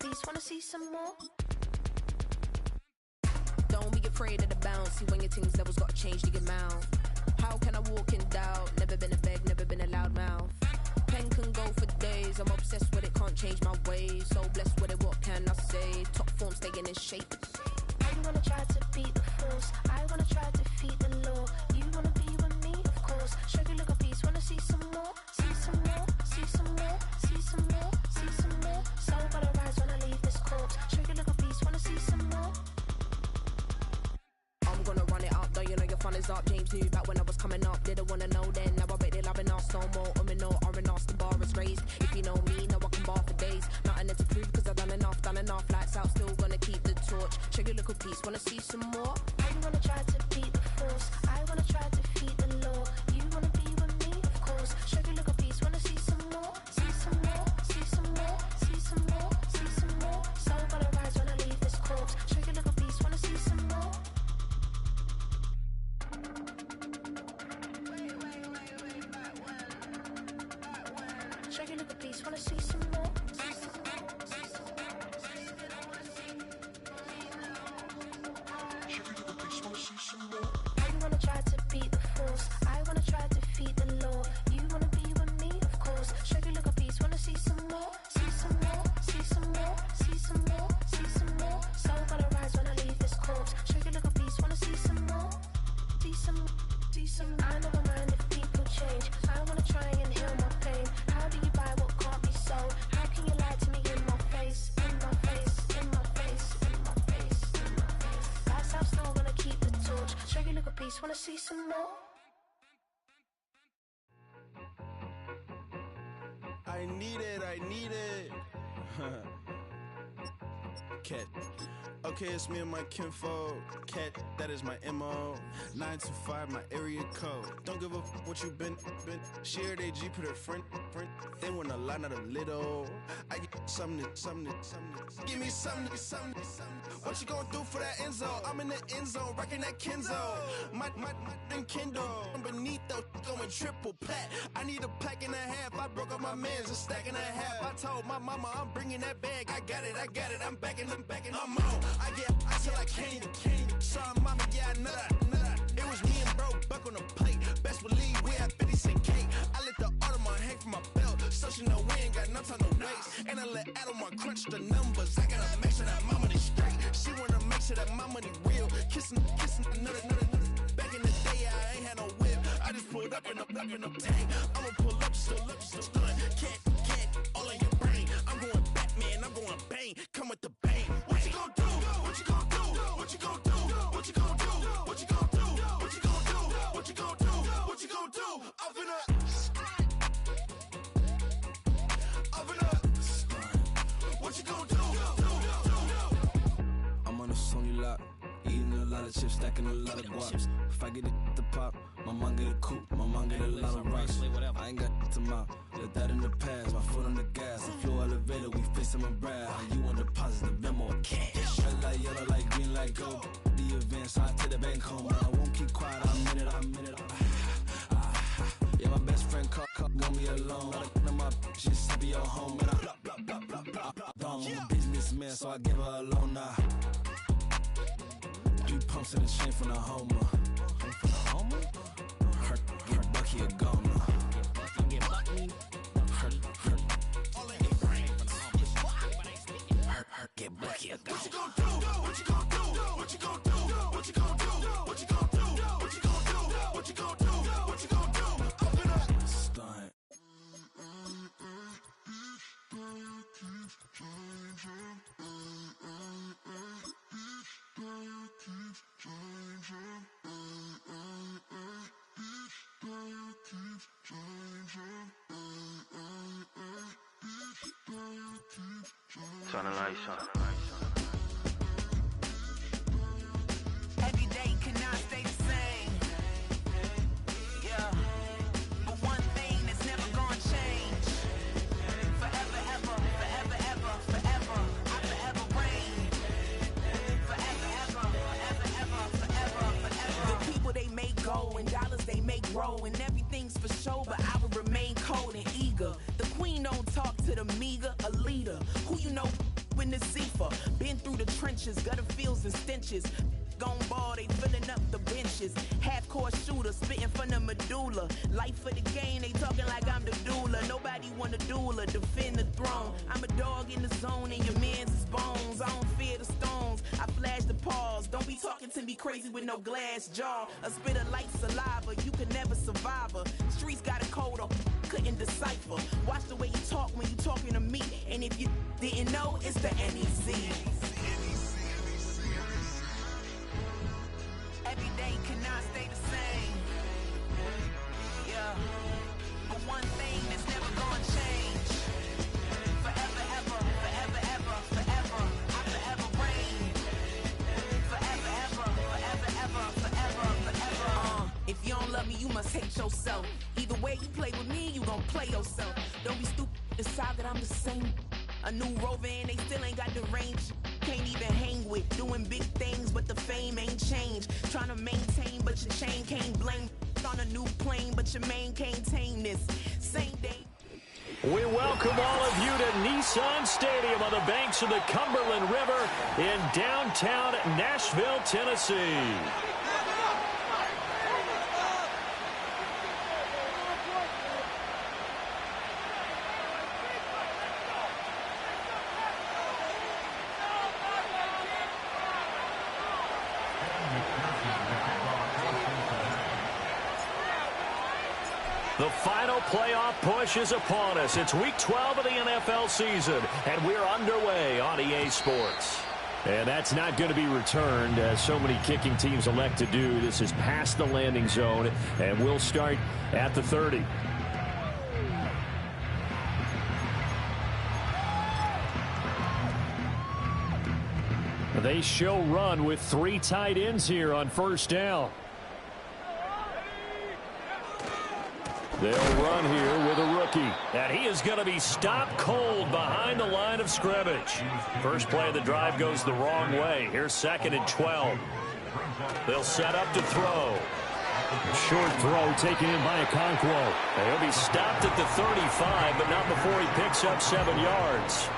piece, wanna see some more? Don't be afraid of the bounce. See when your things levels gotta change to get mouth. How can I walk in doubt? Never been a beg, never been a loud mouth. Pen can go for days. I'm obsessed with it, can't change my ways. So blessed with it, what can I say? Top form staying in shape. I wanna try to beat the force. I wanna try to defeat the law. You wanna be with me, of course. Show you look a piece, wanna see some more? See some more, see some more, see some more, see some more. Soul gotta rise when I leave this corpse. Show you look a piece, wanna see some more? I'm gonna run it up, though you know your fun is up. James knew back when I was coming up, didn't wanna know then. Now I bet they're loving us no more. No R&R's, the bar is raised. If you know me, now I can bar for days. Nothing there to prove, cause I've done enough. Lights out, still gonna keep the torch. Show you little piece, wanna see some more? I wanna try to beat the force. I wanna try to defeat the law. You wanna be with me, of course. Show you little piece, wanna see some more? See some more, see some more, see some more, see some more. Soul gotta rise when I leave this corpse. Show you little piece, wanna see some more? Show you little piece, wanna see some more? I wanna try to beat the force. I wanna try to defeat the law. You wanna be with me, of course. Show you look a piece, wanna see some more? See some more, see some more, see some more, see some more. Soul gotta rise when I leave this corpse. Show you look a piece, wanna see some more? See some, see some. I never mind if people change. I wanna try and heal my pain. How do you buy what can't be sold? How can you lie to me in my face? In my face, in my face, in my face, in my face. That's how still gonna keep the torch. Show you look a piece, wanna see some more? I need it. Cat. Okay, it's me and my kinfolk. Cat, that is my MO. 925, my area code. Don't give a what you been. Shared AG, put her friend. They want a lot, not a little. I get something. Give me something. What you gonna do for that end zone? I'm in the end zone, rocking that Kenzo. My Kindle. I'm beneath though, going triple plat. I need a pack and a half. I broke up my man's, a stack and a half. I told my mama I'm bringing that bag. I got it. I'm backing, I'm on. I get till I can't. Sorry, mama, yeah, I know that. It was me and bro, buck on the plate. Best believe we had 50 cent cake. I let the Audemars hang from my belt, so she know we ain't got no time to waste. And I let Adelmar crunch the numbers. I gotta make sure that my money straight. She wanna make sure that my money real. Kissing another. Back in the day, I ain't had no whip. I just pulled up in a tank. I'ma pull up just to stun. Cat, all in your brain. I'm going Batman, I'm going bang. Come with the bang. What you gon' do? What you gon' do? What you gon' do? What you gon' do? What you gon' do? What you gon' do? What you gon' do? What you gon' do? I'm finna. What you gon' do? I'm on a Sony lot, eating a lot of chips, stacking a lot of guaps. If I get it to pop, my mom get a coupe, my mom get a lot of rice. I ain't got to mouth, let that in the past. My foot on the gas, I flew elevator, we facing my brad. How you on the positive memo, cash. Red light, yellow light, green light, go. The events, I take the bank home. I won't keep quiet, I'm in it. Yeah, my best friend called, want me alone. None of my bitches, I be your home. And I'm a businessman, so I give her a loan now. 3 pumps in the chain from the Homer. Her Bucky a goner. Get Bucky a goner. What you gon' do? What you gon' do? What you gon' do? What you gon' do? What you gon' do? What you gon' do? What you gon' do? What you gon' do? I'm finna stunt. Turn the lights on. Every day cannot stay the same. Yeah. But one thing that's never gonna change. Forever, ever, forever, ever, forever. I forever reign. Forever, ever, forever, ever, forever, forever. The people they make go and dollars they make grow and everything's for show, but I will remain cold and eager. The queen don't talk to the meager, a leader who you know with in the Zephyr. Been through the trenches, gutter fields and stenches. Gone ball, they filling up the benches. Half-court shooter, spitting from the medulla. Life for the game, they talking like I'm the doula. Nobody want to duel or defend the throne. I'm a dog in the zone and your man's is bones. I don't fear the stones, I flash the paws. Don't be talking to me crazy with no glass jaw. A spit of light saliva, you can never survive her. Streets got a code up, couldn't decipher. Watch the way you talk when you talking to me. And if you didn't know, it's the NEC. Every day cannot stay the same. Yeah. But one thing that's never gonna change. Forever, ever, forever, ever, forever. I forever reign. Forever, ever, forever, ever, forever, forever. If you don't love me, you must hate yourself. Either way you play with me, you gon' play yourself. Don't be stupid, decide that I'm the same. A new rover and they still ain't got the range. Can't even hang with, doing big things, but the fame ain't changed. Trying to maintain, but your chain can't blame. On a new plane, but your main can't tame this. Same day. We welcome all of you to Nissan Stadium on the banks of the Cumberland River in downtown Nashville, Tennessee. The final playoff push is upon us. It's week 12 of the NFL season, and we're underway on EA Sports. And that's not going to be returned, as so many kicking teams elect to do. This is past the landing zone, and we'll start at the 30. They show run with 3 tight ends here on first down. They'll run here with a rookie. And he is going to be stopped cold behind the line of scrimmage. First play of the drive goes the wrong way. Here's 2nd and 12. They'll set up to throw. A short throw taken in by Okonkwo. He'll be stopped at the 35, but not before he picks up 7 yards.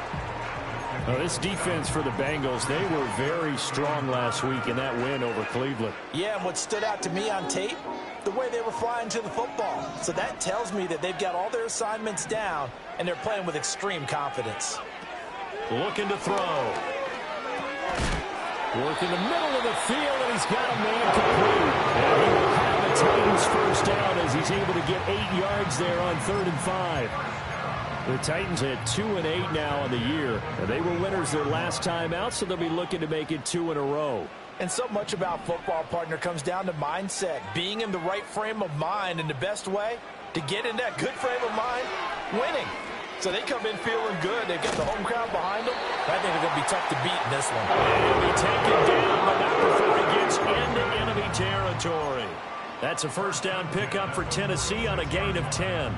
Oh, this defense for the Bengals, they were very strong last week in that win over Cleveland. Yeah, and what stood out to me on tape, the way they were flying to the football. So that tells me that they've got all their assignments down, and they're playing with extreme confidence. Looking to throw. Work in the middle of the field, and he's got a man complete. And he will have the Titans first down as he's able to get 8 yards there on 3rd and 5. The Titans at 2-8 now on the year. And they were winners their last time out, so they'll be looking to make it 2 in a row. And so much about football, partner, comes down to mindset. Being in the right frame of mind, and the best way to get in that good frame of mind, winning. So they come in feeling good. They've got the home crowd behind them. I think they're going to be tough to beat in this one. And he'll be taken down, but not before he gets into enemy territory. That's a first down pickup for Tennessee on a gain of 10.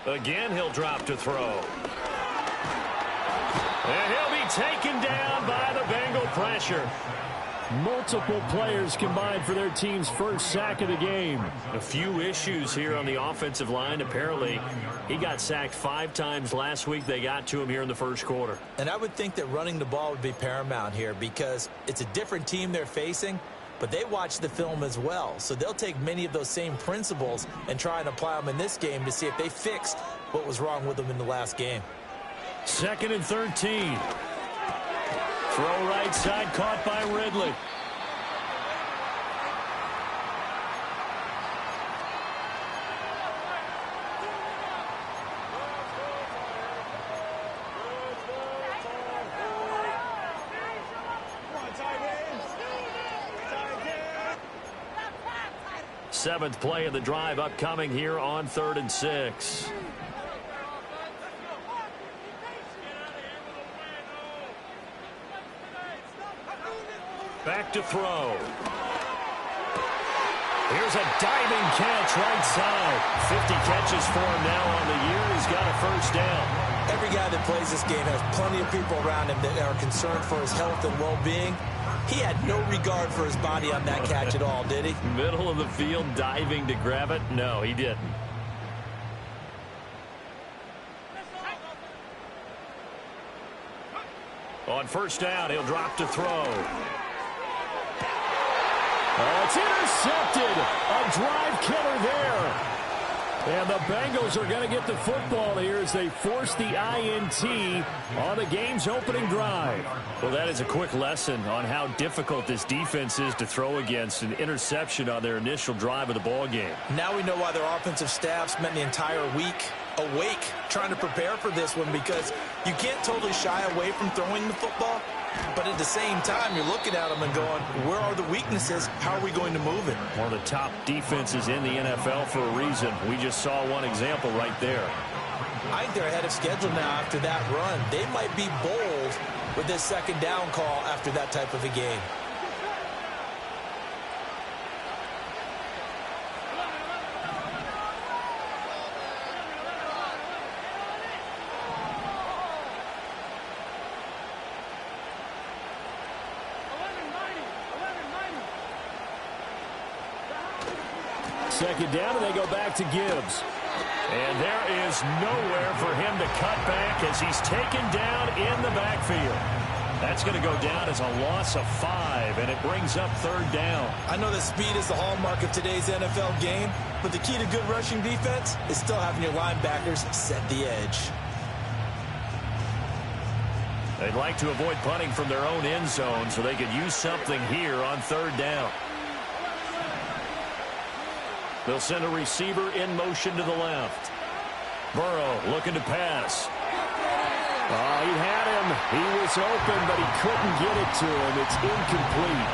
Again, he'll drop to throw. And he'll be taken down by the Bengal pressure. Multiple players combined for their team's first sack of the game. A few issues here on the offensive line. Apparently, he got sacked 5 times last week. They got to him here in the first quarter. And I would think that running the ball would be paramount here because it's a different team they're facing, but they watch the film as well. So they'll take many of those same principles and try and apply them in this game to see if they fixed what was wrong with them in the last game. 2nd and 13. Throw right side, caught by Ridley. Seventh play of the drive upcoming here on 3rd and 6. Back to throw. Here's a diving catch right side. 50 catches for him now on the year. He's got a first down. Every guy that plays this game has plenty of people around him that are concerned for his health and well-being. He had no regard for his body on that catch at all, did he? Middle of the field, diving to grab it? No, he didn't. On first down, he'll drop to throw. Oh, it's intercepted. A drive killer there. And the Bengals are going to get the football here as they force the INT on the game's opening drive. Well, that is a quick lesson on how difficult this defense is to throw against. An interception on their initial drive of the ball game. Now we know why their offensive staff spent the entire week awake trying to prepare for this one, because you can't totally shy away from throwing the football. But at the same time, you're looking at them and going, where are the weaknesses? How are we going to move it? One of the top defenses in the NFL for a reason. We just saw one example right there. I think they're ahead of schedule now after that run. They might be bold with this second down call after that type of a game. Second down, and they go back to Gibbs. And there is nowhere for him to cut back as he's taken down in the backfield. That's going to go down as a loss of 5, and it brings up third down. I know that speed is the hallmark of today's NFL game, but the key to good rushing defense is still having your linebackers set the edge. They'd like to avoid punting from their own end zone so they could use something here on third down. They'll send a receiver in motion to the left. Burrow looking to pass. Oh, he had him. He was open, but he couldn't get it to him. It's incomplete.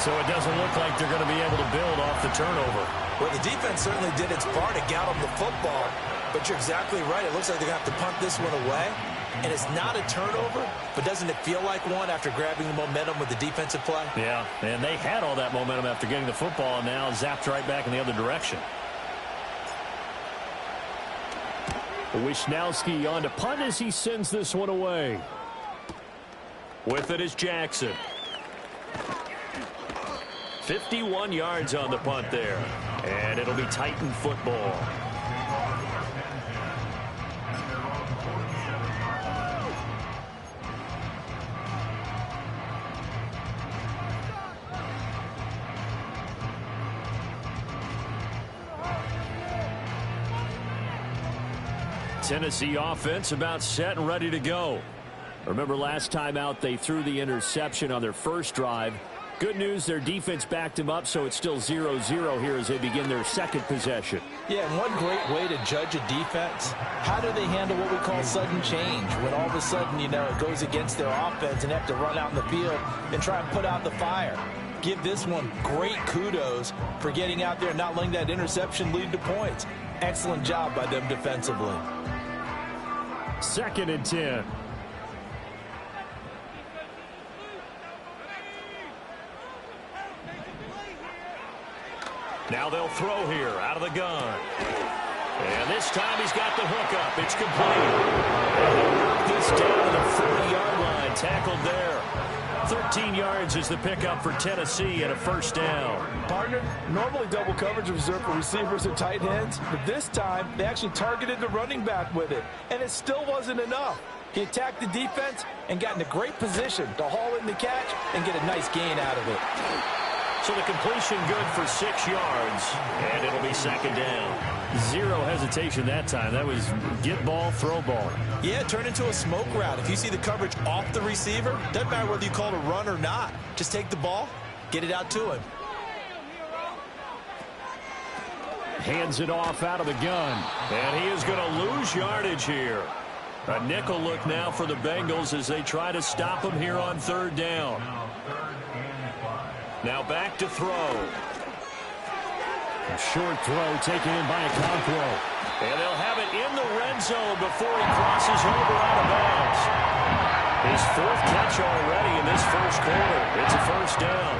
So it doesn't look like they're going to be able to build off the turnover. Well, the defense certainly did its part to get them the football, but you're exactly right. It looks like they're going to have to punt this one away. And it's not a turnover, but doesn't it feel like one after grabbing the momentum with the defensive play? Yeah, and they had all that momentum after getting the football, and now zapped right back in the other direction. Wisnowski on to punt as he sends this one away. With it is Jackson. 51 yards on the punt there, and it'll be Titan football. Tennessee offense about set and ready to go. Remember last time out they threw the interception on their first drive. Good news, their defense backed them up, so it's still 0-0 here as they begin their second possession. Yeah, and one great way to judge a defense, how do they handle what we call sudden change? When all of a sudden, you know, it goes against their offense and they have to run out in the field and try and put out the fire. Give this one great kudos for getting out there and not letting that interception lead to points. Excellent job by them defensively. 2nd and 10. Now they'll throw here out of the gun. And this time he's got the hook up. It's complete. And they'll knock this down to the 40-yard line. Tackled there. 13 yards is the pickup for Tennessee and a first down. Partner, normally double coverage is reserved for receivers and tight ends, but this time they actually targeted the running back with it, and it still wasn't enough. He attacked the defense and got in a great position to haul in the catch and get a nice gain out of it. So the completion good for 6 yards, and it'll be second down. Zero hesitation that time. That was get ball, throw ball. Yeah, turn into a smoke route. If you see the coverage off the receiver, doesn't matter whether you call it a run or not. Just take the ball, get it out to him. Hands it off out of the gun, and he is going to lose yardage here. A nickel look now for the Bengals as they try to stop him here on third down. Now back to throw. A short throw taken in by Okonkwo. And they'll have it in the red zone before he crosses over out of bounds. His 4th catch already in this first quarter. It's a first down.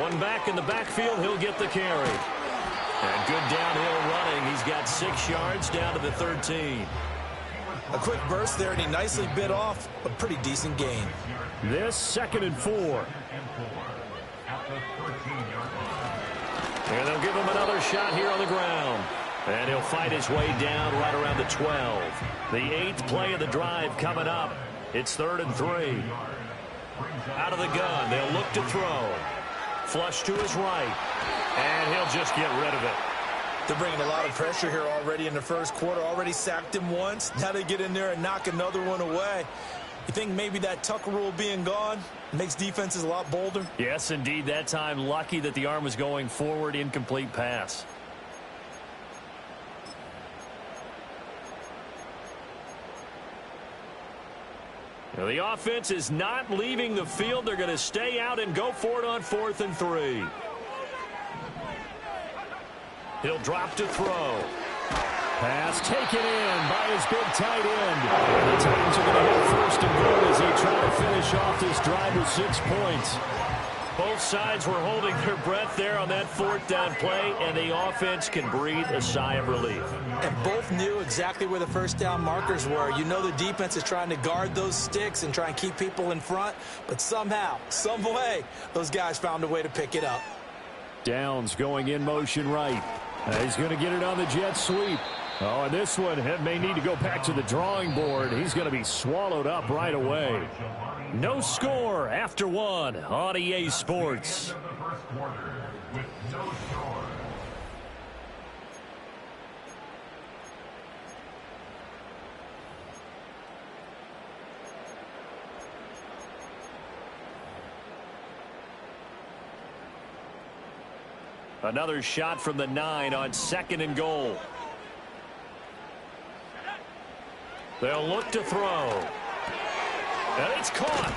One back in the backfield, he'll get the carry. And good downhill running. He's got 6 yards down to the 13. A quick burst there, and he nicely bit off a pretty decent gain. This 2nd and 4. And they'll give him another shot here on the ground. And he'll fight his way down right around the 12. The 8th play of the drive coming up. It's 3rd and 3. Out of the gun, they'll look to throw. Flush to his right. And he'll just get rid of it. They're bringing a lot of pressure here already in the first quarter. Already sacked him once. Now they get in there and knock another one away. You think maybe that Tucker rule being gone makes defenses a lot bolder? Yes, indeed. That time, lucky that the arm was going forward, incomplete pass. Now, the offense is not leaving the field. They're going to stay out and go for it on 4th and 3. He'll drop to throw. Pass taken in by his big tight end. And the Titans are going to hit 1st and goal as they try to finish off this drive with 6 points. Both sides were holding their breath there on that 4th down play, and the offense can breathe a sigh of relief. And both knew exactly where the 1st down markers were. You know the defense is trying to guard those sticks and try and keep people in front, but somehow, some way, those guys found a way to pick it up. Downs going in motion right. He's going to get it on the jet sweep. Oh, and this one may need to go back to the drawing board. He's going to be swallowed up right away. No score after 1 on EA Sports. Another shot from the 9 on 2nd and goal. They'll look to throw. And it's caught.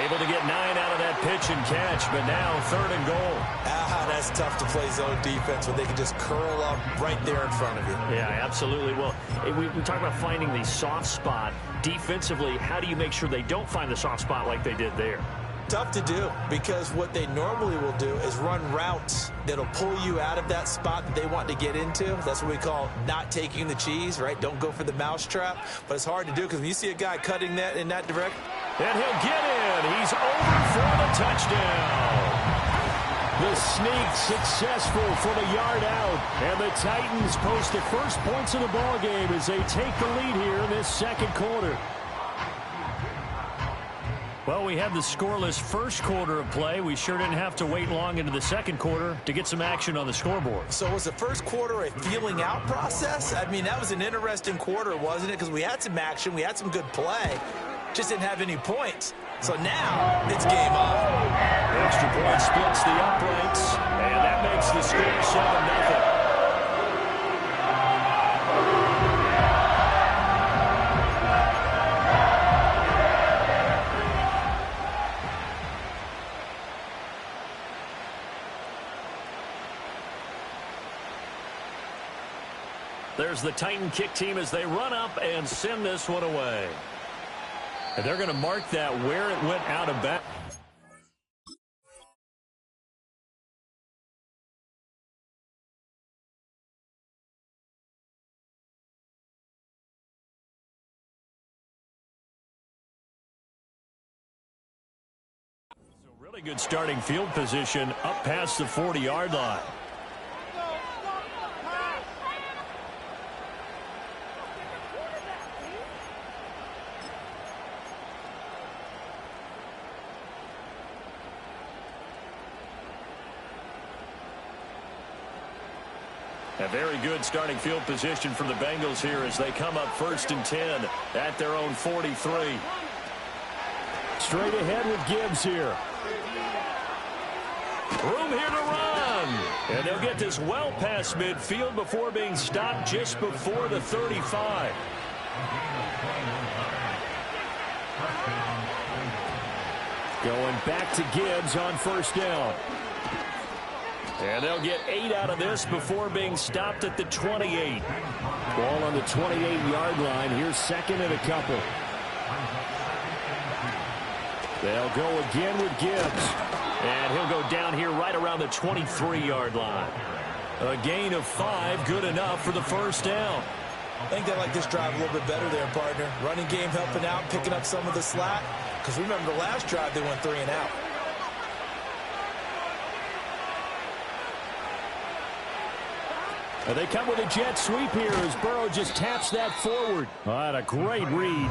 Able to get 9 out of that pitch and catch, but now 3rd and goal. That's tough to play zone defense when they can just curl up right there in front of you. Yeah, absolutely. Well, we talk about finding the soft spot. Defensively, how do you make sure they don't find the soft spot like they did there? Tough to do, because what they normally will do is run routes that'll pull you out of that spot that they want to get into. That's what we call not taking the cheese, right? Don't go for the mousetrap. But it's hard to do because when you see a guy cutting that in that direction. And he'll get in. He's over for the touchdown. The sneak successful from a yard out. And the Titans post the first points of the ball game as they take the lead here in this 2nd quarter. Well, we had the scoreless first quarter of play. We sure didn't have to wait long into the 2nd quarter to get some action on the scoreboard. So was the first quarter a feeling out process? I mean, that was an interesting quarter, wasn't it? Because we had some action, we had some good play, just didn't have any points. So now it's game on. Extra point splits the uprights, and that makes the score 7-0. There's the Titan kick team as they run up and send this one away. And they're going to mark that where it went out of bounds. So really good starting field position up past the 40-yard line. A very good starting field position for the Bengals here as they come up 1st and 10 at their own 43. Straight ahead with Gibbs here. Room here to run. And they'll get this well past midfield before being stopped just before the 35. Going back to Gibbs on 1st down. And they'll get 8 out of this before being stopped at the 28. Ball on the 28-yard line. Here's 2nd and a couple. They'll go again with Gibbs. And he'll go down here right around the 23-yard line. A gain of 5, good enough for the 1st down. I think they like this drive a little bit better there, partner. Running game helping out, picking up some of the slack. Because remember the last drive, they went 3 and out. They come with a jet sweep here as Burrow just taps that forward. What a great read.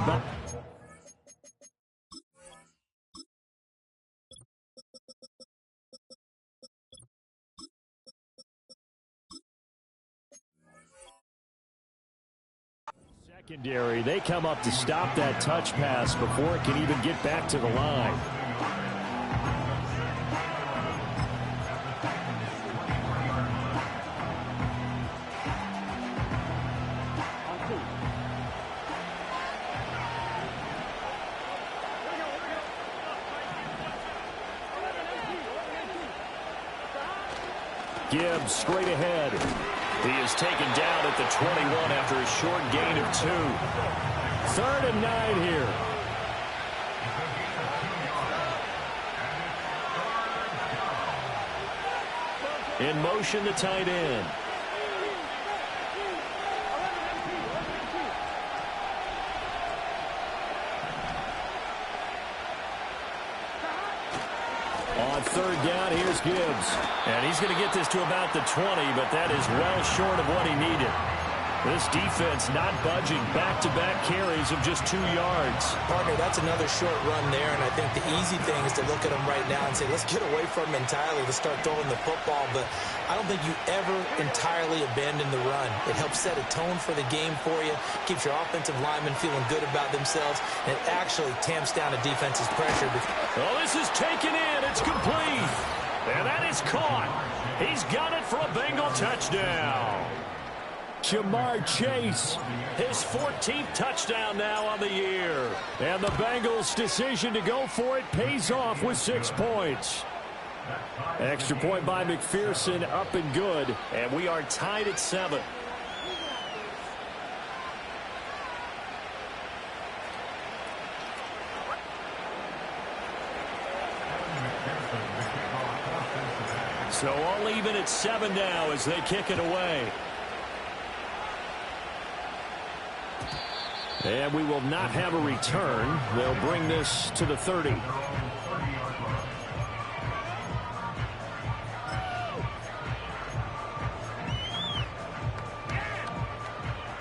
Secondary, they come up to stop that touch pass before it can even get back to the line. Gibbs straight ahead. He is taken down at the 21 after a short gain of 2. 3rd and 9 here. In motion, the tight end. On 3rd down, here's Gibbs. And he's going to get this to about the 20, but that is well short of what he needed. This defense not budging. Back-to-back carries of just 2 yards. Partner, that's another short run there, and I think the easy thing is to look at him right now and say, let's get away from him entirely. Let's start throwing the football, but I don't think you ever entirely abandon the run. It helps set a tone for the game for you, keeps your offensive linemen feeling good about themselves, and it actually tamps down a defense's pressure. Oh, this is taken in. It's complete. And that is caught. He's got it for a Bengal touchdown. Jamar Chase, his 14th touchdown now on the year. And the Bengals' decision to go for it pays off with 6 points. Extra point by McPherson, up and good. And we are tied at 7. So all even at 7 now as they kick it away. And we will not have a return. They'll bring this to the 30.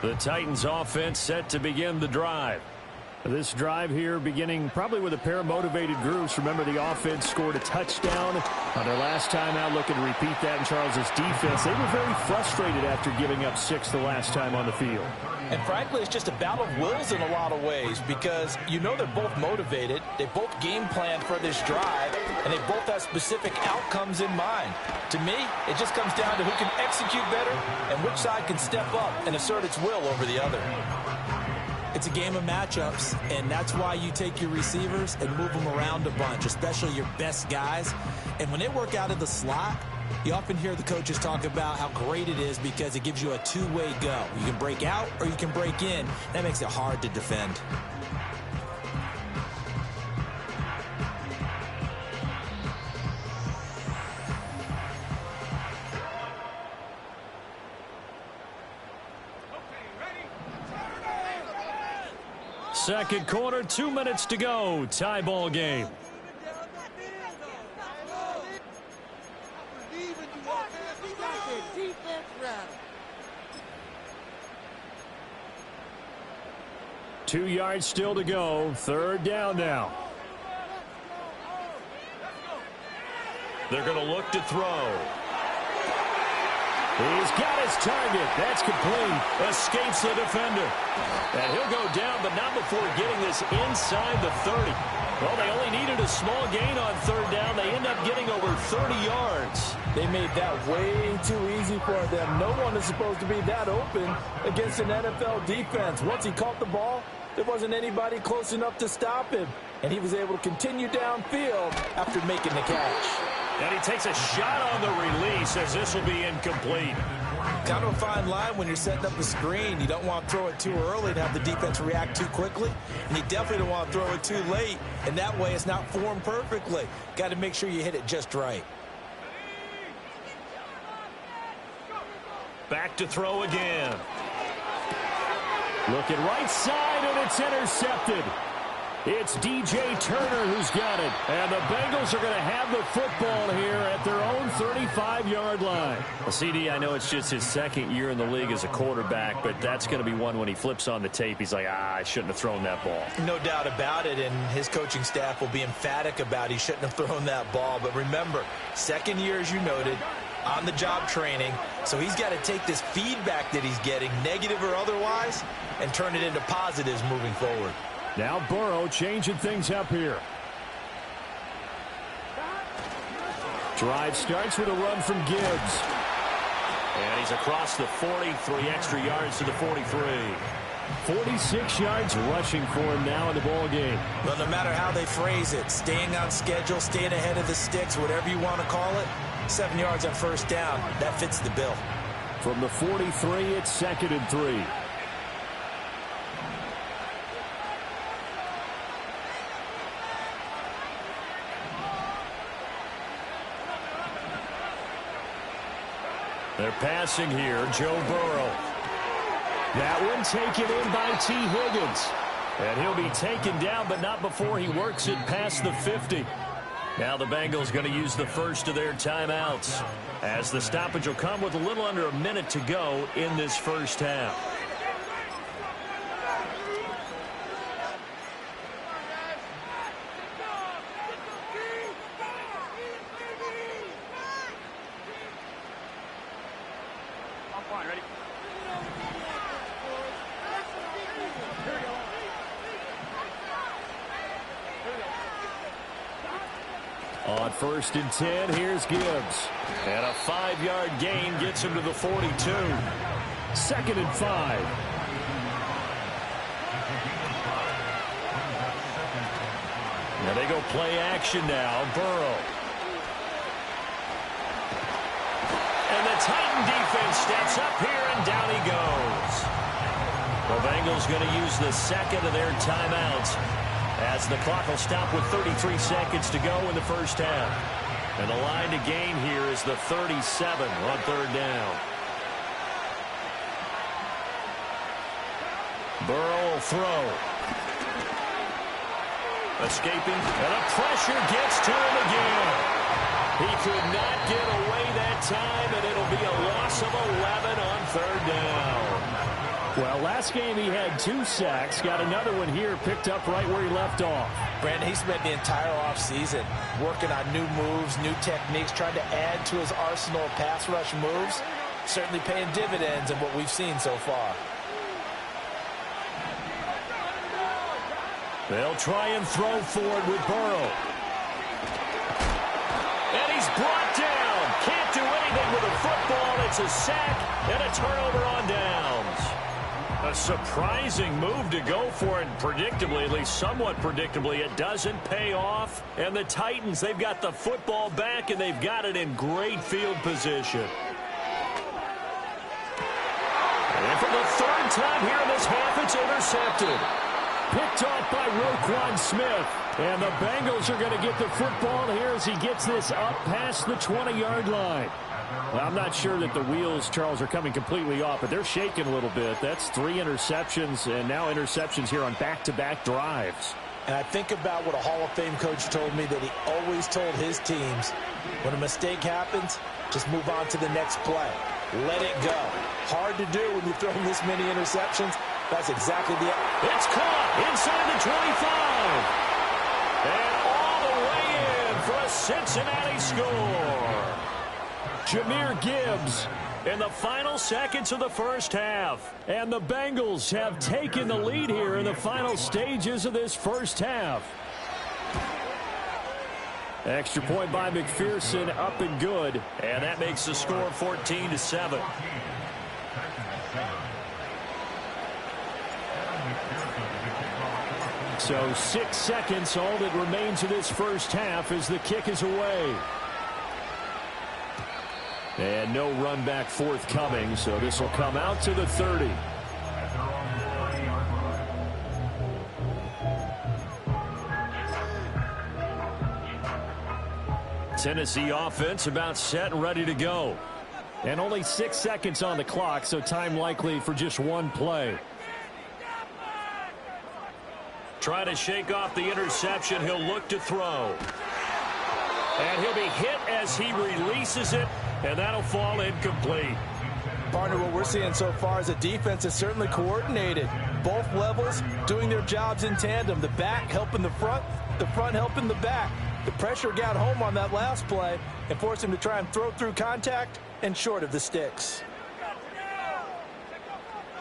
The Titans offense set to begin the drive. This drive here beginning probably with a pair of motivated groups. Remember, the offense scored a touchdown on their last time out, looking to repeat that in Charles's defense. They were very frustrated after giving up 6 the last time on the field. And frankly, it's just a battle of wills in a lot of ways because you know they're both motivated. They both game plan for this drive, and they both have specific outcomes in mind. To me, it just comes down to who can execute better and which side can step up and assert its will over the other. It's a game of matchups, and that's why you take your receivers and move them around a bunch, especially your best guys. And when they work out of the slot, you often hear the coaches talk about how great it is because it gives you a two-way go. You can break out or you can break in. That makes it hard to defend. Second quarter, 2 minutes to go. Tie ball game. Two yards still to go. Third down now. They're going to look to throw. He's got his target. That's complete. Escapes the defender. And he'll go down, but not before getting this inside the 30. Well, they only needed a small gain on third down. They end up getting over 30 yards. They made that way too easy for them. No one is supposed to be that open against an NFL defense. Once he caught the ball, there wasn't anybody close enough to stop him. And he was able to continue downfield after making the catch. And he takes a shot on the release as this will be incomplete. Kind of a fine line when you're setting up a screen. You don't want to throw it too early to have the defense react too quickly. And you definitely don't want to throw it too late. And that way it's not formed perfectly. Got to make sure you hit it just right. Back to throw again. Looking right side, and it's intercepted. It's DJ Turner who's got it. And the Bengals are going to have the football here at their own 35-yard line. Well, CD, I know it's just his second year in the league as a quarterback, but that's going to be one when he flips on the tape. He's like, I shouldn't have thrown that ball. No doubt about it, and his coaching staff will be emphatic about he shouldn't have thrown that ball. But remember, second year, as you noted, on-the-job training, so he's got to take this feedback that he's getting, negative or otherwise, and turn it into positives moving forward. Now Burrow changing things up here. Drive starts with a run from Gibbs. And he's across the 40, 3 extra yards to the 43. 46 yards rushing for him now in the ball game. Well, no matter how they phrase it, staying on schedule, staying ahead of the sticks, whatever you want to call it, 7 yards on first down, that fits the bill. From the 43, it's 2nd and 3. They're passing here, Joe Burrow. That one taken in by T. Higgins. And he'll be taken down, but not before he works it past the 50. Now the Bengals going to use the first of their timeouts, as the stoppage will come with a little under a minute to go in this first half. On 1st and 10, here's Gibbs. And a 5-yard gain gets him to the 42. 2nd and 5. Now they go play action now. Burrow. And the Titan defense steps up here, and down he goes. The Bengals going to use the second of their timeouts, as the clock will stop with 33 seconds to go in the first half. And the line to gain here is the 37 on 3rd down. Burrow will throw. Escaping, and a pressure gets to him again. He could not get away that time, and it'll be a loss of 11 on 3rd down. Well, last game he had 2 sacks. Got another one here, picked up right where he left off. Brandon, he spent the entire offseason working on new moves, new techniques, trying to add to his arsenal of pass rush moves. Certainly paying dividends in what we've seen so far. They'll try and throw forward with Burrow. And he's brought down. Can't do anything with a football. It's a sack and a turnover on downs. A surprising move to go for it, predictably, at least somewhat predictably. It doesn't pay off. And the Titans, they've got the football back, and they've got it in great field position. And for the 3rd time here in this half, it's intercepted. Picked off by Roquan Smith. And the Bengals are going to get the football here as he gets this up past the 20-yard line. Well, I'm not sure that the wheels, Charles, are coming completely off, but they're shaking a little bit. That's 3 interceptions, and now interceptions here on back-to-back drives. And I think about what a Hall of Fame coach told me, that he always told his teams, when a mistake happens, just move on to the next play. Let it go. Hard to do when you're throwing this many interceptions. That's exactly the... It's caught inside the 25. And all the way in for a Cincinnati score. Jahmyr Gibbs in the final seconds of the first half. And the Bengals have taken the lead here in the final stages of this first half. Extra point by McPherson, up and good. And that makes the score 14-7. So 6 seconds, all that remains of this first half as the kick is away. And no run back forthcoming, so this will come out to the 30. Tennessee offense about set and ready to go. And only 6 seconds on the clock, so time likely for just one play. Trying to shake off the interception. He'll look to throw. And he'll be hit as he releases it, and that'll fall incomplete. Partner, what we're seeing so far is the defense is certainly coordinated. Both levels doing their jobs in tandem. The back helping the front helping the back. The pressure got home on that last play and forced him to try and throw through contact and short of the sticks.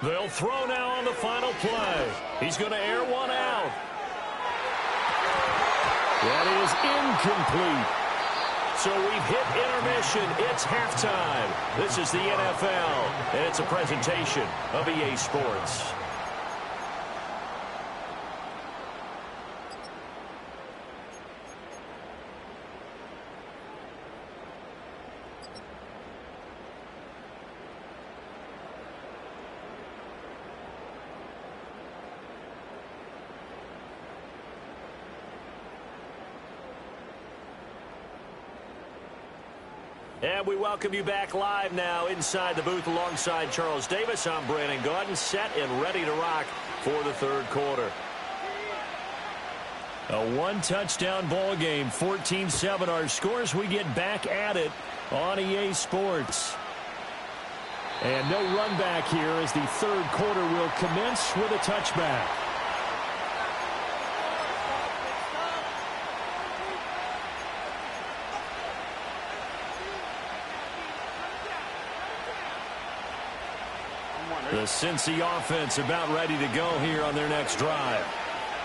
They'll throw now on the final play. He's going to air one out. That is incomplete. So we've hit intermission. It's halftime. This is the NFL, and it's a presentation of EA Sports. And we welcome you back live now inside the booth alongside Charles Davis. I'm Brandon Gaudin, set and ready to rock for the third quarter. A one-touchdown ball game, 14-7 our scores. We get back at it on EA Sports. And no run back here as the third quarter will commence with a touchback. The Cincy offense about ready to go here on their next drive.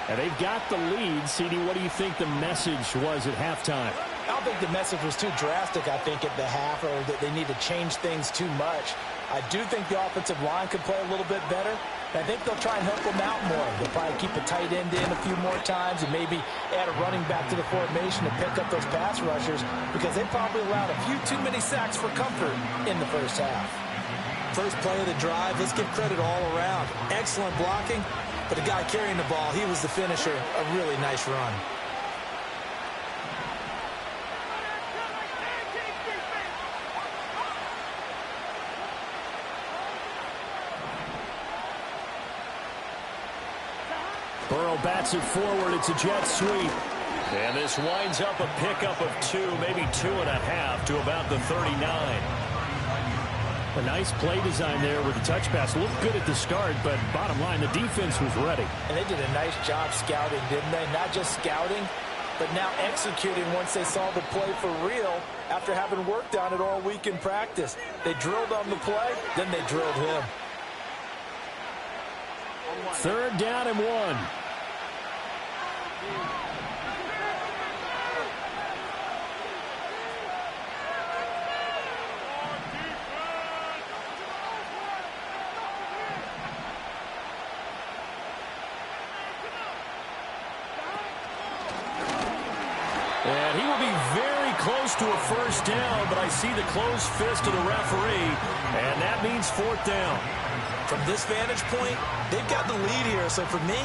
And they've got the lead. CD, what do you think the message was at halftime? I don't think the message was too drastic, I think, at the half, or that they need to change things too much. I do think the offensive line could play a little bit better. I think they'll try and help them out more. They'll probably keep a tight end in a few more times and maybe add a running back to the formation to pick up those pass rushers, because they probably allowed a few too many sacks for comfort in the first half. First play of the drive, let's give credit all around. Excellent blocking, but the guy carrying the ball, he was the finisher. A really nice run. Burrow bats it forward. It's a jet sweep. And this winds up a pickup of 2, maybe 2.5 to about the 39. A nice play design there with the touch pass. Looked good at the start, but bottom line, the defense was ready. And they did a nice job scouting, didn't they? Not just scouting, but now executing once they saw the play for real after having worked on it all week in practice. They drilled on the play, then they drilled him. Third down and 1. And he will be very close to a first down, but I see the closed fist of the referee, and that means fourth down. From this vantage point, they've got the lead here, so for me,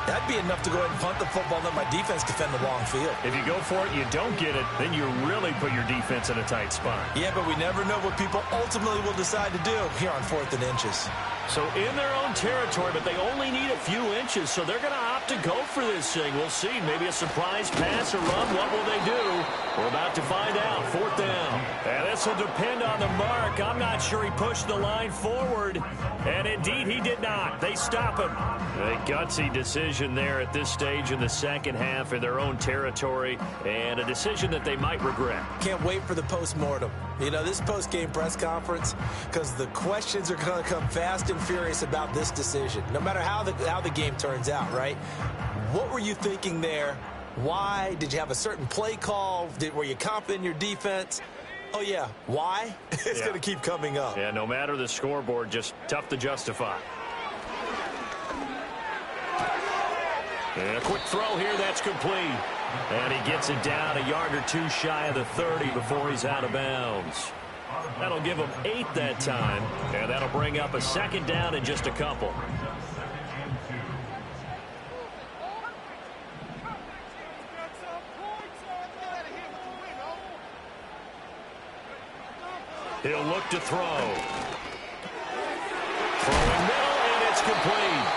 that'd be enough to go ahead and punt the football and let my defense defend the long field. If you go for it and you don't get it, then you really put your defense in a tight spot. Yeah, but we never know what people ultimately will decide to do here on 4th and inches. So in their own territory, but they only need a few inches, so they're going to opt to go for this thing. We'll see. Maybe a surprise pass or run. What will they do? We're about to find out. Fourth down. And this will depend on the mark. I'm not sure he pushed the line forward. And indeed, he did not. They stop him. A gutsy decision there at this stage in the second half in their own territory, and a decision that they might regret. Can't wait for the post-mortem. You know, this post-game press conference, because the questions are going to come fast and furious about this decision, no matter how the game turns out, right? What were you thinking there? Why? Did you have a certain play call? Were you confident in your defense? Oh, yeah. Why? It's going to keep coming up. Yeah, no matter the scoreboard, just tough to justify. And a quick throw here, that's complete. And he gets it down a yard or 2 shy of the 30 before he's out of bounds. That'll give him 8 that time, and that'll bring up a second down in just a couple. He'll look to throw. Throwing middle, and it's complete.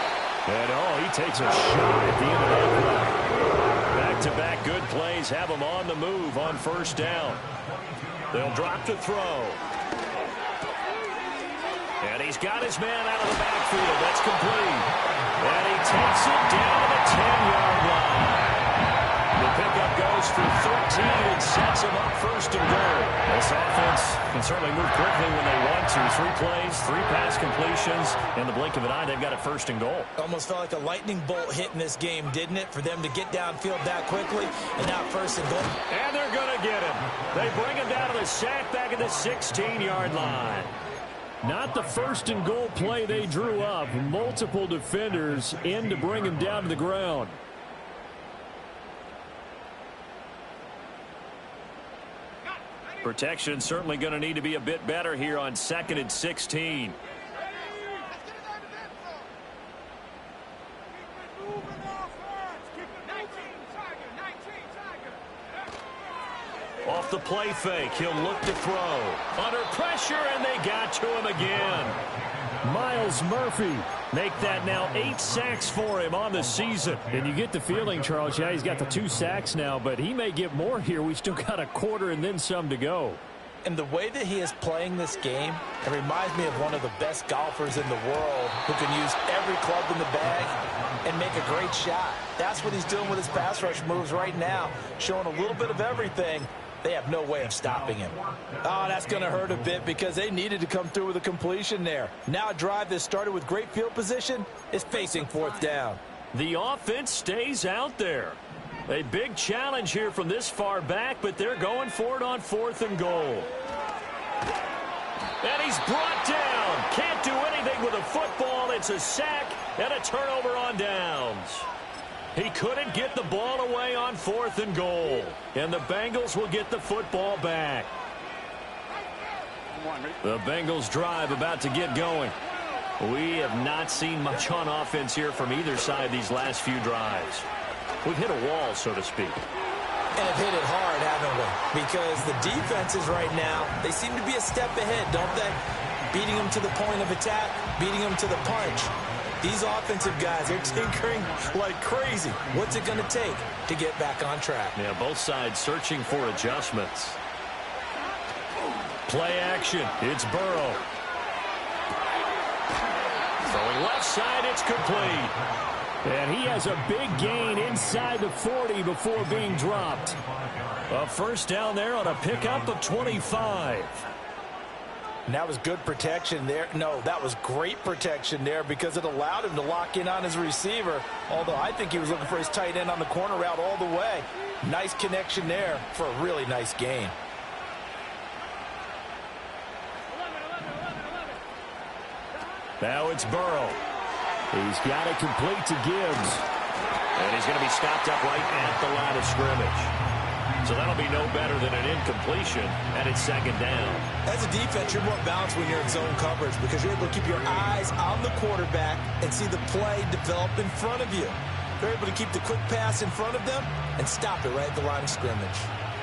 And, he takes a shot at the end of that play. Back-to-back good plays have him on the move on first down. They'll drop to throw. And he's got his man out of the backfield. That's complete. And he takes it down to the 10-yard line. The pickup goes for 13 and sets him up first and goal. This offense can certainly move quickly when they want to. 3 plays, 3 pass completions. In the blink of an eye, they've got it first and goal. Almost felt like a lightning bolt hit in this game, didn't it? For them to get downfield that quickly, and now first and goal. And they're going to get him. They bring him down to the sack back at the 16-yard line. Not the first and goal play they drew up. Multiple defenders in to bring him down to the ground. Protection certainly going to need to be a bit better here on 2nd and 16. Off the play fake, he'll look to throw. Under pressure, and they got to him again. Myles Murphy make that now 8 sacks for him on the season. And you get the feeling, Charles, yeah, he's got the 2 sacks now, but he may get more here. We still got a quarter and then some to go. And the way that he is playing this game, it reminds me of one of the best golfers in the world who can use every club in the bag and make a great shot. That's what he's doing with his pass rush moves right now, showing a little bit of everything. They have no way of stopping him. Oh, that's going to hurt a bit because they needed to come through with a completion there. Now a drive that started with great field position is facing 4th down. The offense stays out there. A big challenge here from this far back, but they're going for it on 4th and goal. And he's brought down. Can't do anything with a football. It's a sack and a turnover on downs. He couldn't get the ball away on 4th and goal. And the Bengals will get the football back. The Bengals drive about to get going. We have not seen much on offense here from either side these last few drives. We've hit a wall, so to speak. And have hit it hard, haven't we? Because the defenses right now, they seem to be a step ahead, don't they? Beating them to the point of attack, beating them to the punch. These offensive guys, they're tinkering like crazy. What's it going to take to get back on track? Yeah, both sides searching for adjustments. Play action. It's Burrow. Throwing left side, it's complete. And he has a big gain inside the 40 before being dropped. A first down there on a pickup of 25. And that was good protection there. No, that was great protection there because it allowed him to lock in on his receiver. Although I think he was looking for his tight end on the corner route all the way. Nice connection there for a really nice gain. Now it's Burrow. He's got it complete to Gibbs. And he's going to be stopped up right at the line of scrimmage. So that'll be no better than an incompletion, and it's 2nd down. As a defense, you're more balanced when you're in zone coverage because you're able to keep your eyes on the quarterback and see the play develop in front of you. You're able to keep the quick pass in front of them and stop it right at the line of scrimmage.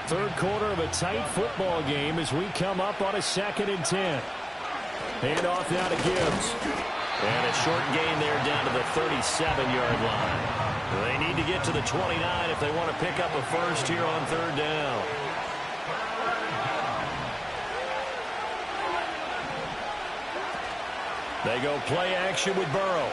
3rd quarter of a tight football game as we come up on a 2nd and 10. Hand off now to Gibbs. And a short gain there down to the 37-yard line. They need to get to the 29 if they want to pick up a first here on 3rd down. They go play action with Burrow.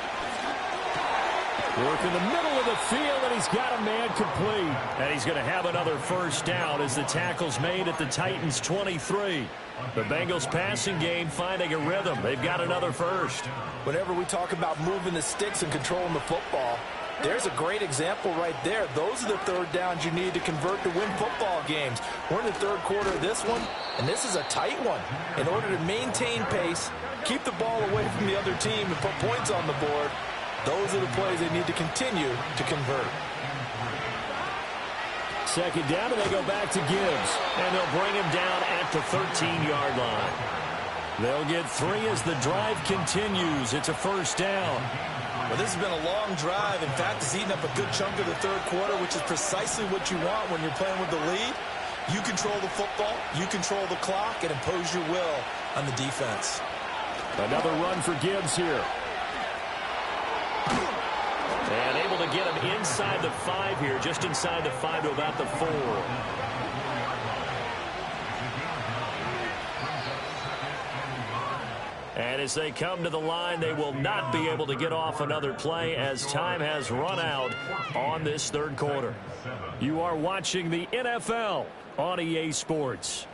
Work in the middle of the field, and he's got a man complete. And he's going to have another first down as the tackle's made at the Titans' 23. The Bengals passing game finding a rhythm. They've got another first. Whenever we talk about moving the sticks and controlling the football, there's a great example right there. Those are the 3rd downs you need to convert to win football games. We're in the 3rd quarter of this one, and this is a tight one. In order to maintain pace, keep the ball away from the other team, and put points on the board, those are the plays they need to continue to convert. 2nd down, and they go back to Gibbs. And they'll bring him down at the 13-yard line. They'll get 3 as the drive continues. It's a first down. Well, this has been a long drive. In fact, it's eaten up a good chunk of the 3rd quarter, which is precisely what you want when you're playing with the lead. You control the football, you control the clock, and impose your will on the defense. Another run for Gibbs here. And able to get him inside the 5 here, just inside the 5 to about the 4. And as they come to the line, they will not be able to get off another play as time has run out on this third quarter. You are watching the NFL on EA Sports.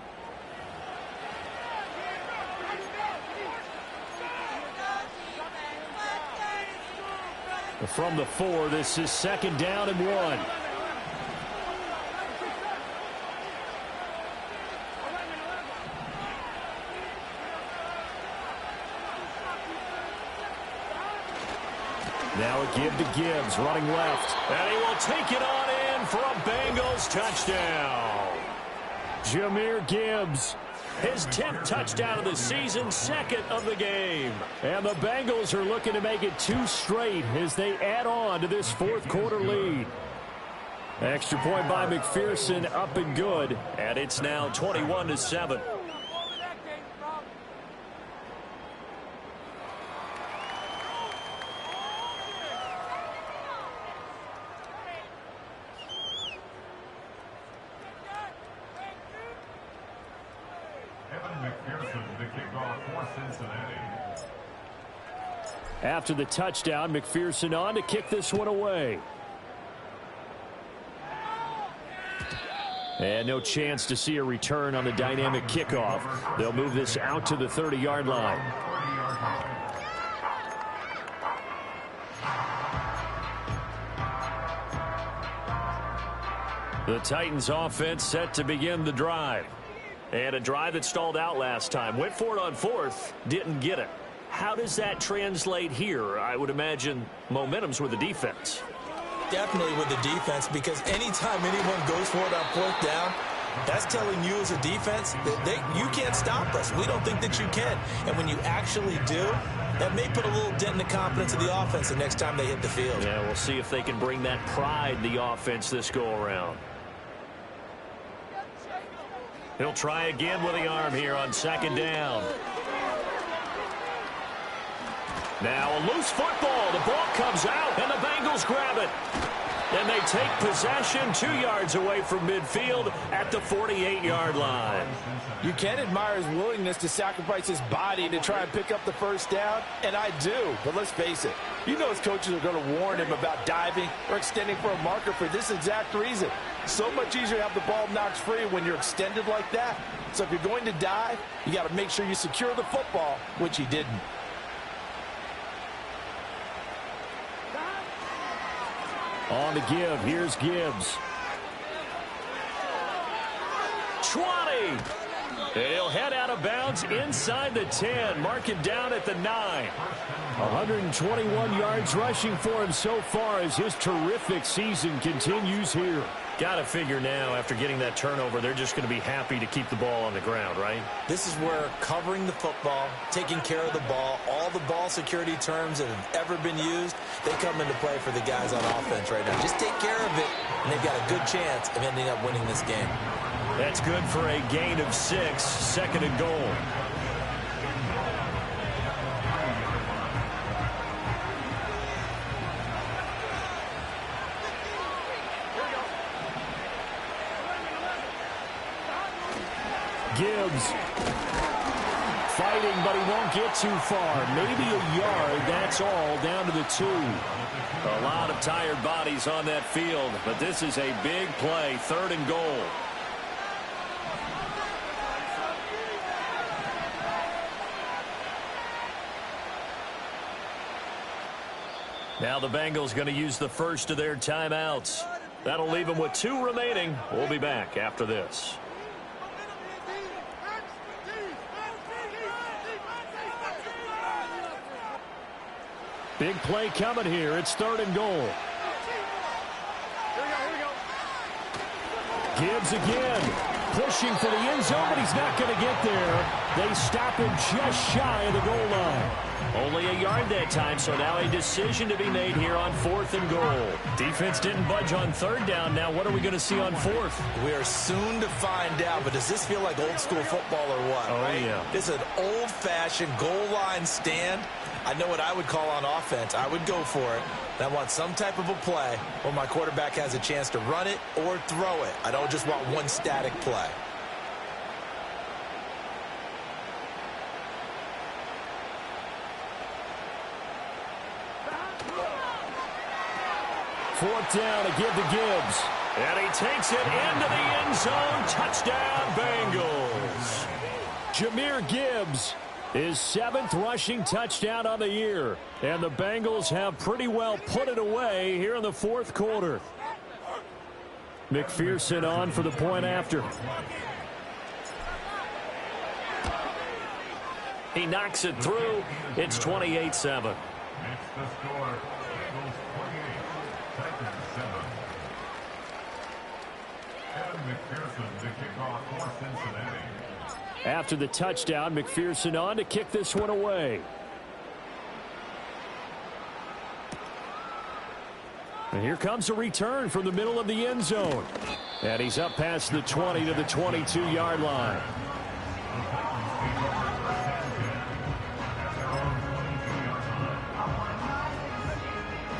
From the 4, this is 2nd down and 1. Now a give to Gibbs, running left. And he will take it on in for a Bengals touchdown. Jahmyr Gibbs, his 10th touchdown of the season, 2nd of the game. And the Bengals are looking to make it 2 straight as they add on to this 4th quarter lead. Extra point by McPherson, up and good. And it's now 21-7. After the touchdown, McPherson on to kick this one away. And no chance to see a return on the dynamic kickoff. They'll move this out to the 30-yard line. The Titans offense set to begin the drive. And a drive that stalled out last time. Went for it on 4th, didn't get it. How does that translate here? I would imagine momentum's with the defense. Definitely with the defense, because anytime anyone goes for it on 4th down, that's telling you as a defense that you can't stop us. We don't think that you can. And when you actually do, that may put a little dent in the confidence of the offense the next time they hit the field. Yeah, we'll see if they can bring that pride in the offense this go-around. He'll try again with the arm here on 2nd down. Now a loose football. The ball comes out, and the Bengals grab it. And they take possession 2 yards away from midfield at the 48-yard line. You can admire his willingness to sacrifice his body to try and pick up the 1st down, and I do. But let's face it, you know his coaches are going to warn him about diving or extending for a marker for this exact reason. So much easier to have the ball knocked free when you're extended like that. So if you're going to dive, you got to make sure you secure the football, which he didn't. On to give. Here's Gibbs. 20. He'll head out of bounds inside the 10. Mark it down at the 9. 121 yards rushing for him so far as his terrific season continues here. Got to figure now, after getting that turnover, they're just going to be happy to keep the ball on the ground, right? This is where covering the football, taking care of the ball, all the ball security terms that have ever been used, they come into play for the guys on offense right now. Just take care of it, and they've got a good chance of ending up winning this game. That's good for a gain of 6, 2nd and goal. Gibbs fighting, but he won't get too far. Maybe a yard, that's all, down to the 2. A lot of tired bodies on that field, but this is a big play, 3rd and goal. Now the Bengals going to use the first of their timeouts. That'll leave them with 2 remaining. We'll be back after this. Big play coming here. It's 3rd and goal. Gibbs again. Pushing for the end zone, but he's not going to get there. They stop him just shy of the goal line. Only a yard that time, so now a decision to be made here on 4th and goal. Defense didn't budge on 3rd down. Now what are we going to see on 4th? We are soon to find out, but does this feel like old school football or what? Oh, right? yeah. This is an old-fashioned goal line stand. I know what I would call on offense. I would go for it. And I want some type of a play where my quarterback has a chance to run it or throw it. I don't just want one static play. Fourth down to give to Gibbs. And he takes it into the end zone. Touchdown, Bengals. Jahmyr Gibbs, his 7th rushing touchdown on the year. And the Bengals have pretty well put it away here in the fourth quarter. McPherson on for the point after. He knocks it through. It's 28-7. After the touchdown, McPherson on to kick this one away. And here comes a return from the middle of the end zone. And he's up past the 20 to the 22-yard line.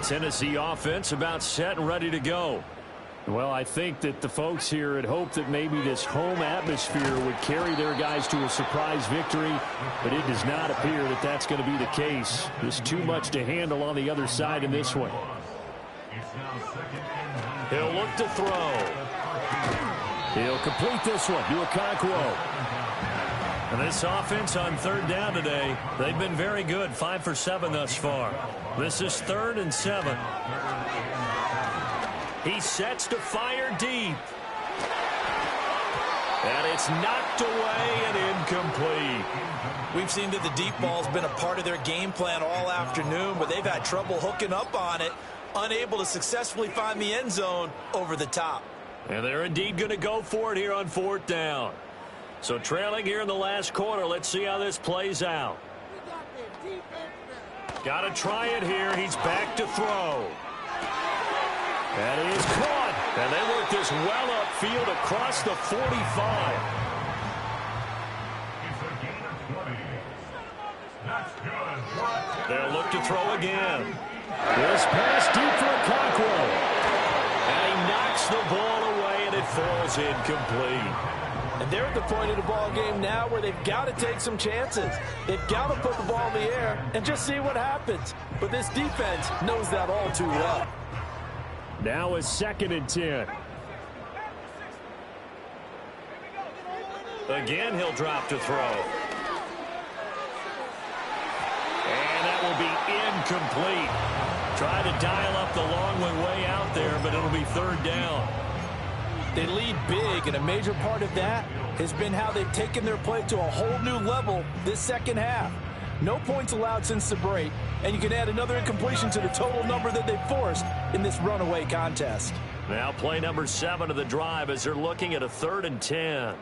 Tennessee offense about set and ready to go. Well, I think that the folks here had hoped that maybe this home atmosphere would carry their guys to a surprise victory, but it does not appear that that's going to be the case. There's too much to handle on the other side in this one. He'll look to throw. He'll complete this one to Okonkwo. And this offense on third down today, they've been very good, 5 for 7 thus far. This is 3rd and 7. He sets to fire deep. And it's knocked away and incomplete. We've seen that the deep ball's been a part of their game plan all afternoon, but they've had trouble hooking up on it, unable to successfully find the end zone over the top. And they're indeed going to go for it here on 4th down. So trailing here in the last quarter, let's see how this plays out. Got to try it here. He's back to throw. And he is caught. And they work this well upfield across the 45. They'll look to throw again. This pass deep for Okonkwo. And he knocks the ball away, and it falls incomplete. And they're at the point of the ball game now where they've got to take some chances. They've got to put the ball in the air and just see what happens. But this defense knows that all too well. Now is 2nd and 10. Again, he'll drop to throw. And that will be incomplete. Try to dial up the long way out there, but it'll be 3rd down. They lead big, and a major part of that has been how they've taken their play to a whole new level this second half. No points allowed since the break, and you can add another incompletion to the total number that they've forced in this runaway contest. Now play number 7 of the drive as they're looking at a 3rd and 10.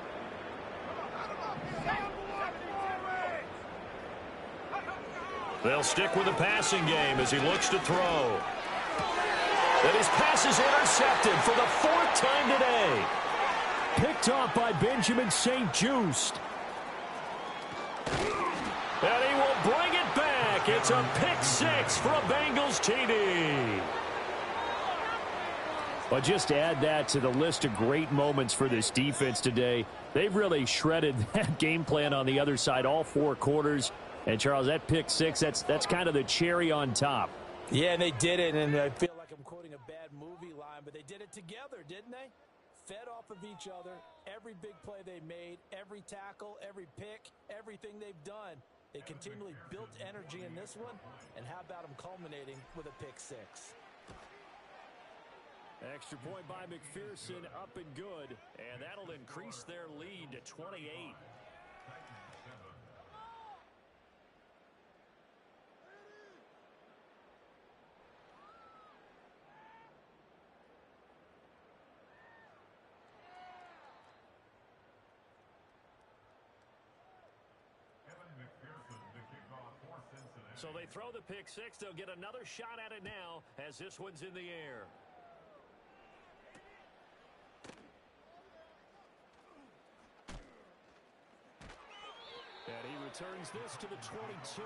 They'll stick with the passing game as he looks to throw. And his pass is intercepted for the 4th time today. Picked off by Benjamin St-Juste. And he will bring it back. It's a pick 6 for a Bengals TD. But just add that to the list of great moments for this defense today. They've really shredded that game plan on the other side all 4 quarters. And, Charles, that pick 6, that's kind of the cherry on top. Yeah, and they did it, and I feel like I'm quoting a bad movie line, but they did it together, didn't they? Fed off of each other, every big play they made, every tackle, every pick, everything they've done. They continually built energy in this one, and how about them culminating with a pick 6? Extra point by McPherson, up and good, and that'll increase their lead to 28. So they throw the pick 6. They'll get another shot at it now as this one's in the air. And he returns this to the 22.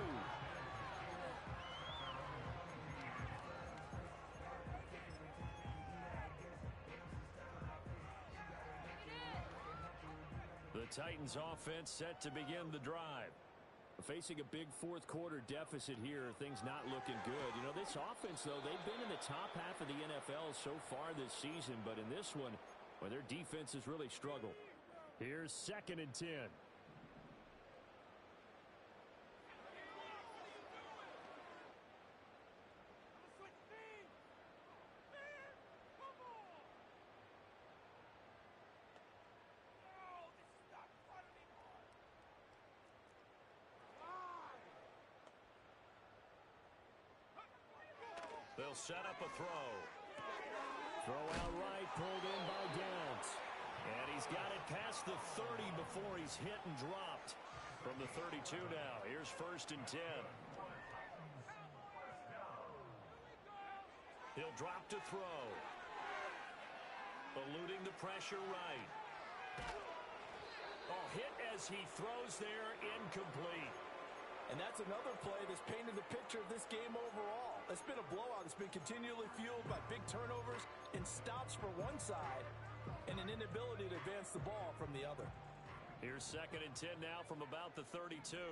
The Titans offense set to begin the drive. Facing a big fourth-quarter deficit here, things not looking good. You know, this offense, though, they've been in the top half of the NFL so far this season, but in this one, well, their defense has really struggled. Here's 2nd and 10. They'll set up a throw. Throw out right, pulled in by Downs. And he's got it past the 30 before he's hit and dropped. From the 32 now, here's 1st and 10. He'll drop to throw. Eluding the pressure right. Oh, hit as he throws there, incomplete. And that's another play that's painted the picture of this game overall. It's been a blowout. It's been continually fueled by big turnovers and stops for one side and an inability to advance the ball from the other. Here's 2nd and 10 now from about the 32.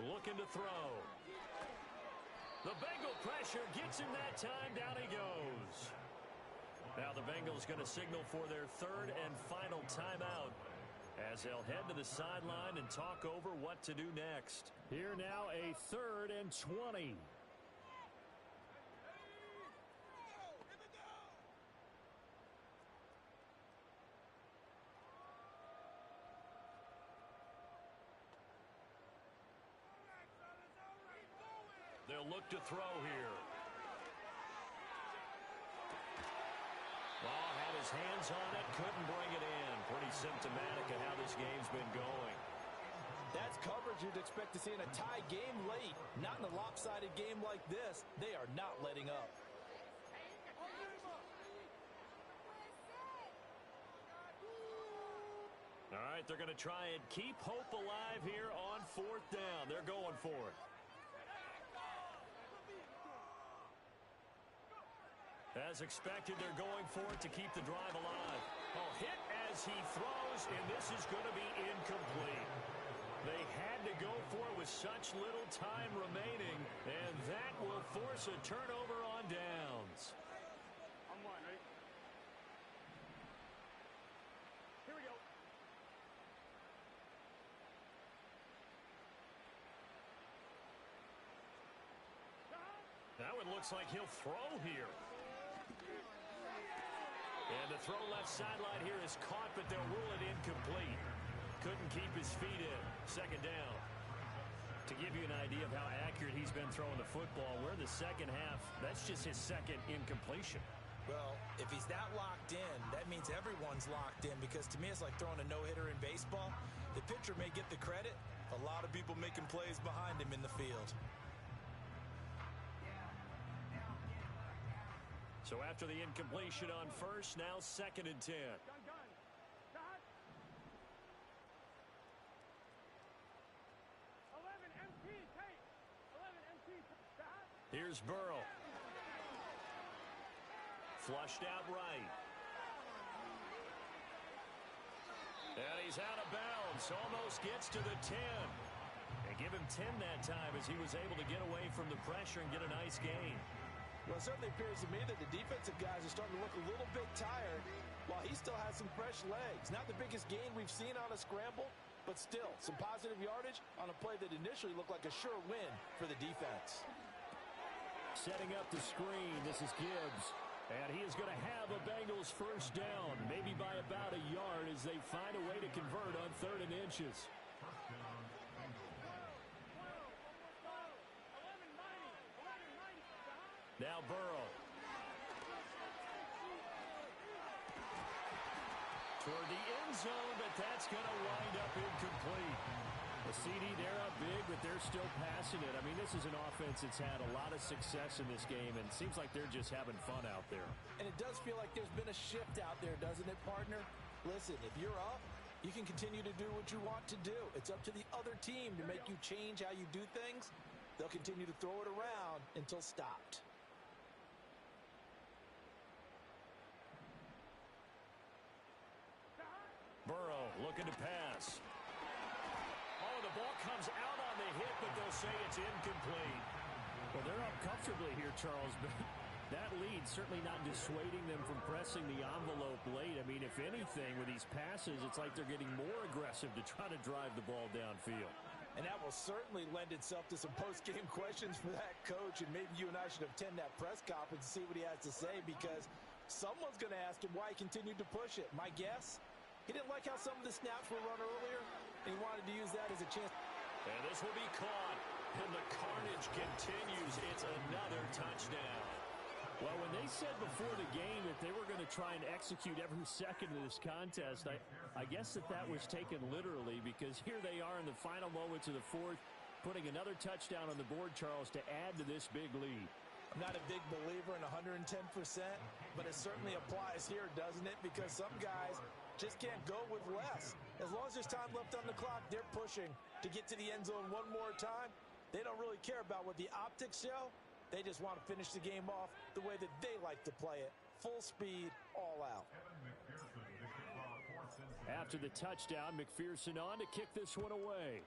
Looking to throw. The Bengal pressure gets him that time. Down he goes. Now the Bengals going to signal for their 3rd and final timeout, as they'll head to the sideline and talk over what to do next. Here now a 3rd and 20. They'll look to throw here. Well, had his hands on it, couldn't bring it in. Pretty symptomatic of how this game's been going. That's coverage you'd expect to see in a tie game late. Not in a lopsided game like this. They are not letting up. All right, they're going to try and keep hope alive here on 4th down. They're going for it. As expected, they're going for it to keep the drive alive. Oh, hit as he throws, and this is going to be incomplete. They had to go for it with such little time remaining, and that will force a turnover on downs. I'm one, right? Here we go. Now it looks like he'll throw here. And the throw left sideline here is caught, but they'll rule it incomplete. Couldn't keep his feet in. 2nd down. To give you an idea of how accurate he's been throwing the football, we're in the second half. That's just his 2nd incompletion. Well, if he's that locked in, that means everyone's locked in, because to me it's like throwing a no-hitter in baseball. The pitcher may get the credit. A lot of people making plays behind him in the field. So after the incompletion on 1st, now 2nd and 10. Here's Burrow. Flushed out right. And he's out of bounds. Almost gets to the 10. And give him 10 that time as he was able to get away from the pressure and get a nice gain. Well, it certainly appears to me that the defensive guys are starting to look a little bit tired while he still has some fresh legs. Not the biggest gain we've seen on a scramble, but still some positive yardage on a play that initially looked like a sure win for the defense. Setting up the screen, this is Gibbs. And he is going to have a Bengals 1st down, maybe by about a yard as they find a way to convert on 3rd and inches. Now Burrow. Toward the end zone, but that's going to wind up incomplete. The CD, they're up big, but they're still passing it. I mean, this is an offense that's had a lot of success in this game, and it seems like they're just having fun out there. And it does feel like there's been a shift out there, doesn't it, partner? Listen, if you're up, you can continue to do what you want to do. It's up to the other team to make you change how you do things. They'll continue to throw it around until stopped. looking to pass. Oh, the ball comes out on the hit, but they'll say it's incomplete. Well, they're up comfortably here, Charles, but that lead certainly not dissuading them from pressing the envelope late. I mean, if anything, with these passes, it's like they're getting more aggressive to try to drive the ball downfield. And that will certainly lend itself to some post-game questions for that coach, and maybe you and I should attend that press conference and see what he has to say, because someone's going to ask him why he continued to push it. My guess, he didn't like how some of the snaps were run earlier, and he wanted to use that as a chance. And this will be caught, and the carnage continues. It's another touchdown. Well, when they said before the game that they were going to try and execute every second of this contest, I guess that was taken literally, because here they are in the final moments of the fourth, putting another touchdown on the board, Charles, to add to this big lead. I'm not a big believer in 110%, but it certainly applies here, doesn't it? Because some guys just can't go with less. As long as there's time left on the clock, they're pushing to get to the end zone one more time. They don't really care about what the optics show. They just want to finish the game off the way that they like to play it. Full speed, all out. After the touchdown, McPherson on to kick this one away.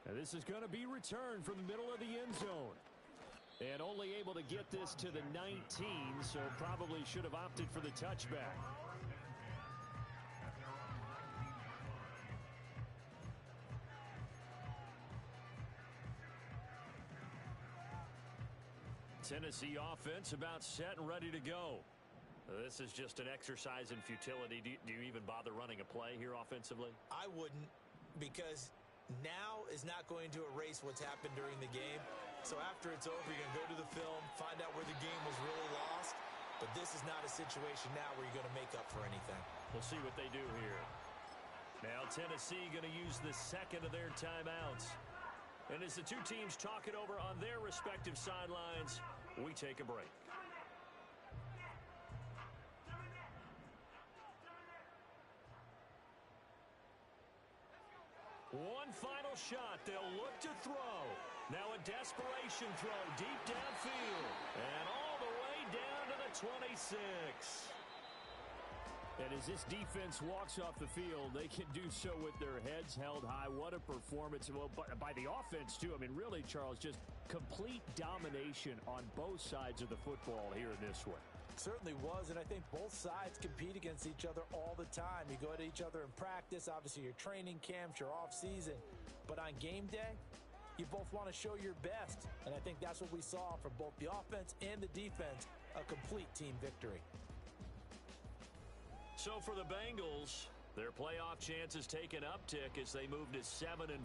And this is going to be returned from the middle of the end zone. And only able to get this to the 19, so probably should have opted for the touchback. Tennessee offense about set and ready to go. This is just an exercise in futility. Do you even bother running a play here offensively? I wouldn't, because now is not going to erase what's happened during the game. So after it's over, you're going to go to the film, find out where the game was really lost. But this is not a situation now where you're going to make up for anything. We'll see what they do here. Now Tennessee going to use the second of their timeouts. And as the two teams talk it over on their respective sidelines, we take a break. One final shot. They'll look to throw. Now a desperation throw deep downfield. And all the way down to the 26. And as this defense walks off the field, they can do so with their heads held high. What a performance. Well, by the offense, too. I mean, really, Charles, just complete domination on both sides of the football here in this one. Certainly was, and I think both sides compete against each other all the time. You go at each other in practice, obviously your training camps, your off-season. But on game day, you both want to show your best. And I think that's what we saw from both the offense and the defense, a complete team victory. So for the Bengals, their playoff chances take an uptick as they move to 7-4.